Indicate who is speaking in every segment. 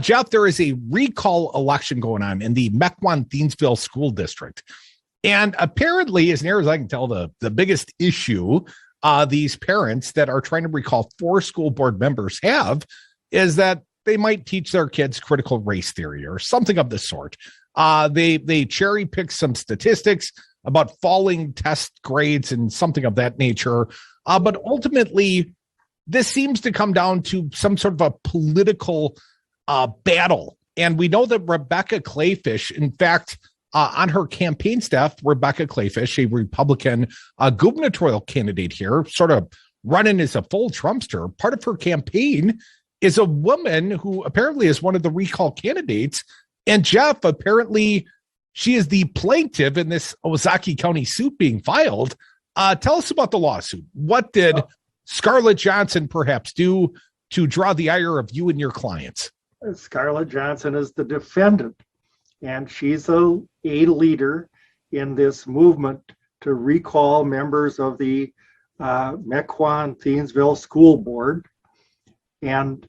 Speaker 1: Jeff, there is a recall election going on in the Mequon-Thiensville School District. And apparently, as near as I can tell, the biggest issue these parents that are trying to recall 4 school board members have is that they might teach their kids critical race theory or something of the sort. They cherry pick some statistics about falling test grades and something of that nature. But ultimately, this seems to come down to some sort of a political battle. And we know that Rebecca Clayfish, in fact, on her campaign staff, Rebecca Clayfish, a Republican gubernatorial candidate here, sort of running as a full Trumpster, part of her campaign is a woman who apparently is one of the recall candidates. And Jeff, apparently she is the plaintiff in this Ozaukee County suit being filed. Tell us about the lawsuit. What did Scarlett Johnson perhaps do to draw the ire of you and your clients?
Speaker 2: Scarlett Johnson is the defendant, and she's a leader in this movement to recall members of the Mequon-Thiensville School Board. And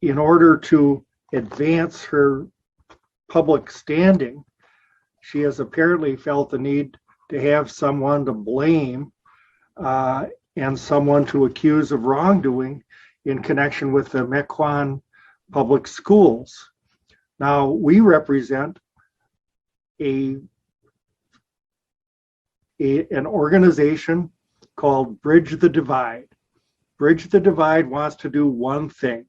Speaker 2: in order to advance her public standing, she has apparently felt the need to have someone to blame and someone to accuse of wrongdoing in connection with the Mequon public schools. Now, we represent an organization called Bridge the Divide. Bridge the Divide wants to do one thing,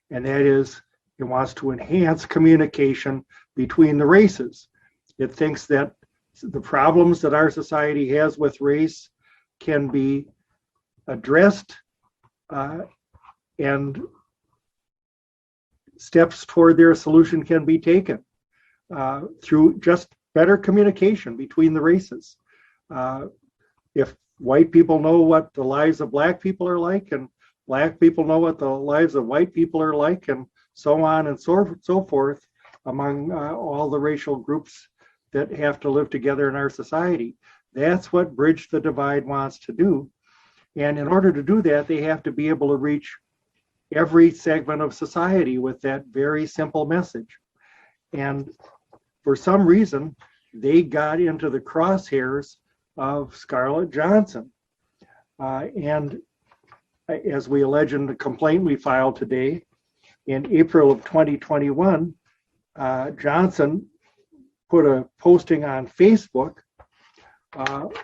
Speaker 2: and that is it wants to enhance communication between the races. It thinks that the problems that our society has with race can be addressed and steps toward their solution can be taken through just better communication between the races. If white people know what the lives of black people are like, and black people know what the lives of white people are like, and so on and so forth among all the racial groups that have to live together in our society. That's what Bridge the Divide wants to do. And in order to do that, they have to be able to reach every segment of society with that very simple message. And for some reason, they got into the crosshairs of Scarlett Johnson. And as we allege in the complaint we filed today, in April of 2021, Johnson put a posting on Facebook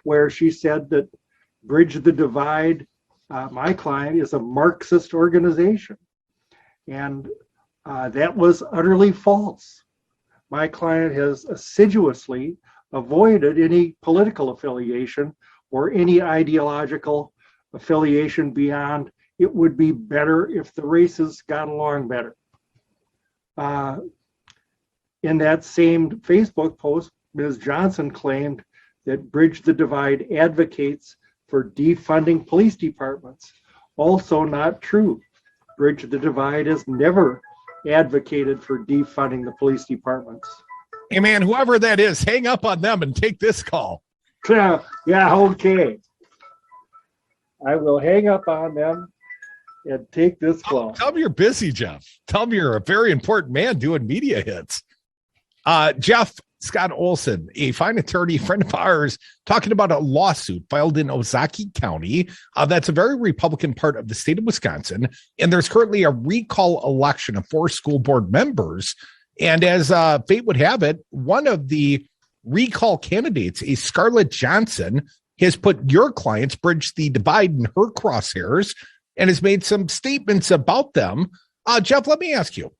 Speaker 2: where she said that Bridge the Divide, my client, is a Marxist organization. And that was utterly false. My client has assiduously avoided any political affiliation or any ideological affiliation beyond it would be better if the races got along better. In that same Facebook post, Ms. Johnson claimed that Bridge the Divide advocates for defunding police departments. Also not true. Bridge the Divide has never advocated for defunding the police departments.
Speaker 1: Hey man, whoever that is, hang up on them and take this call.
Speaker 2: Yeah, okay. I will hang up on them and take this call.
Speaker 1: Tell me you're busy, Jeff. Tell me you're a very important man doing media hits. Jeff Scott Olson, a fine attorney, friend of ours, talking about a lawsuit filed in Ozaukee County. That's a very Republican part of the state of Wisconsin. And there's currently a recall election of 4 school board members. And as fate would have it, one of the recall candidates, a Scarlett Johnson, has put your clients, Bridge the Divide, in her crosshairs and has made some statements about them. Jeff, let me ask you.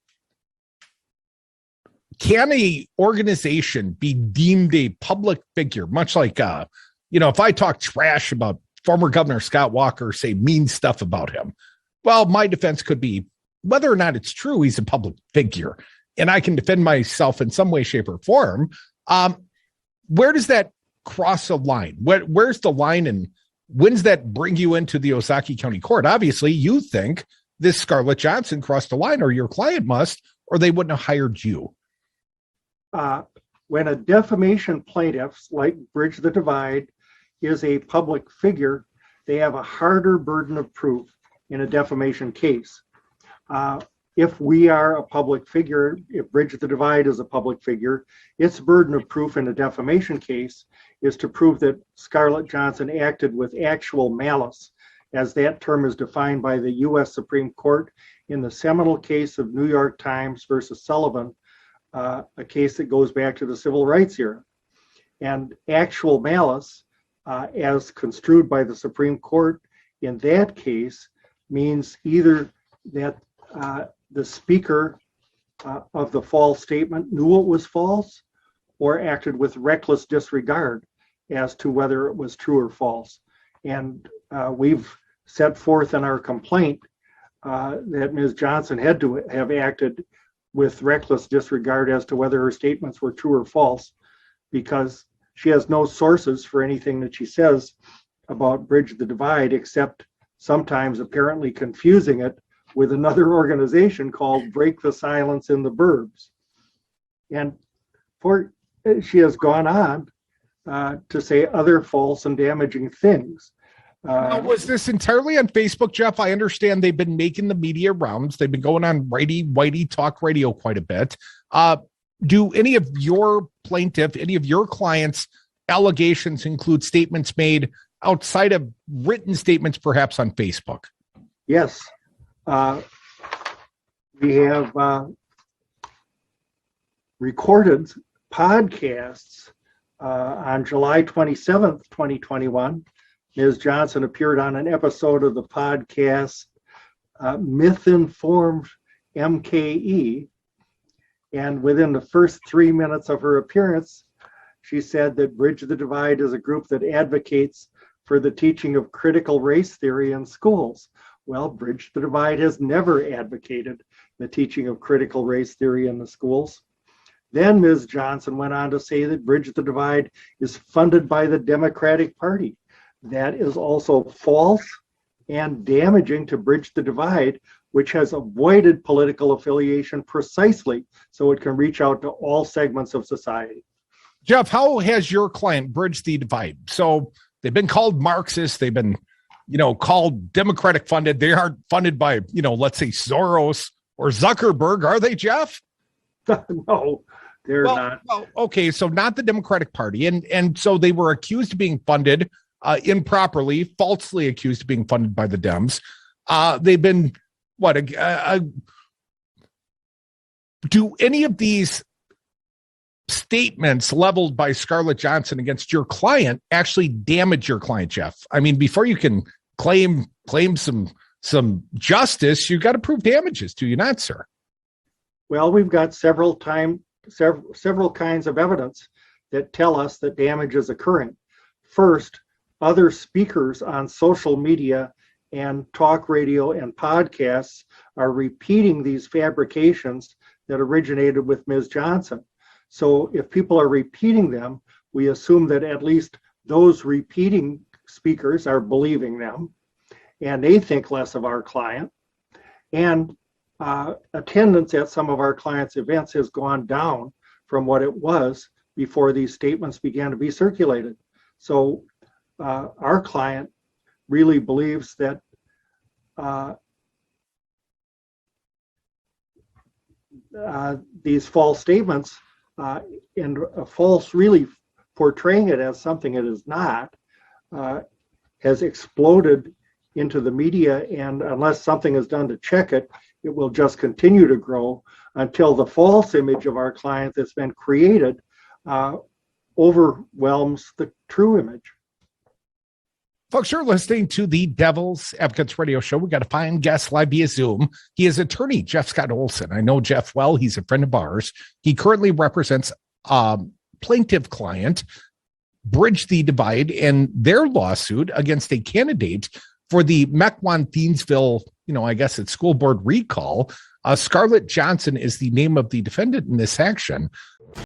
Speaker 1: Can a organization be deemed a public figure, much like, if I talk trash about former Governor Scott Walker, say mean stuff about him? Well, my defense could be whether or not it's true, he's a public figure, and I can defend myself in some way, shape, or form. Where does that cross a line? Where's the line, and when does that bring you into the Ozaukee County Court? Obviously, you think this Scarlett Johnson crossed the line, or your client must, or they wouldn't have hired you.
Speaker 2: When a defamation plaintiff, like Bridge the Divide, is a public figure, they have a harder burden of proof in a defamation case. if we are a public figure, if Bridge the Divide is a public figure, its burden of proof in a defamation case is to prove that Scarlett Johnson acted with actual malice, as that term is defined by the U.S. Supreme Court in the seminal case of New York Times versus Sullivan, a case that goes back to the civil rights era. And actual malice, as construed by the Supreme Court in that case, means either that the speaker of the false statement knew it was false or acted with reckless disregard as to whether it was true or false. And we've set forth in our complaint that Ms. Johnson had to have acted with reckless disregard as to whether her statements were true or false, because she has no sources for anything that she says about Bridge the Divide, except sometimes apparently confusing it with another organization called Break the Silence in the Burbs. And she has gone on to say other false and damaging things.
Speaker 1: Now, was this entirely on Facebook, Jeff? I understand they've been making the media rounds. They've been going on righty talk radio quite a bit. Do any of your plaintiff, any of your clients' allegations include statements made outside of written statements, perhaps on Facebook?
Speaker 2: Yes. We have recorded podcasts on July 27th, 2021. Ms. Johnson appeared on an episode of the podcast Myth-Informed MKE. And within the first 3 minutes of her appearance, she said that Bridge the Divide is a group that advocates for the teaching of critical race theory in schools. Well, Bridge the Divide has never advocated the teaching of critical race theory in the schools. Then Ms. Johnson went on to say that Bridge the Divide is funded by the Democratic Party. That is also false and damaging to Bridge the Divide, which has avoided political affiliation precisely so it can reach out to all segments of society.
Speaker 1: Jeff, how has your client bridged the divide? So they've been called Marxist. They've been, called Democratic funded. They aren't funded by, let's say Soros or Zuckerberg, are they, Jeff?
Speaker 2: No, they're not.
Speaker 1: Well, okay, so not the Democratic Party. And so they were accused of being funded improperly, falsely accused of being funded by the Dems. They've been, do any of these statements leveled by Scarlett Johnson against your client actually damage your client, Jeff? I mean, before you can claim some justice, you've got to prove damages, do you not, sir?
Speaker 2: Well, we've got several kinds of evidence that tell us that damage is occurring. First, other speakers on social media and talk radio and podcasts are repeating these fabrications that originated with Ms. Johnson. So if people are repeating them, we assume that at least those repeating speakers are believing them, and they think less of our client. And attendance at some of our clients' events has gone down from what it was before these statements began to be circulated. So our client really believes that these false statements and a false really portraying it as something it is not has exploded into the media, and unless something is done to check it, it will just continue to grow until the false image of our client that's been created overwhelms the true image.
Speaker 1: Folks, you're listening to the Devil's Advocates Radio Show. We got a fine guest live via Zoom. He is attorney Jeff Scott Olson. I know Jeff well. He's a friend of ours. He currently represents plaintiff client Bridge the Divide in their lawsuit against a candidate for the Mequon-Thiensville, I guess it's school board recall. Scarlett Johnson is the name of the defendant in this action.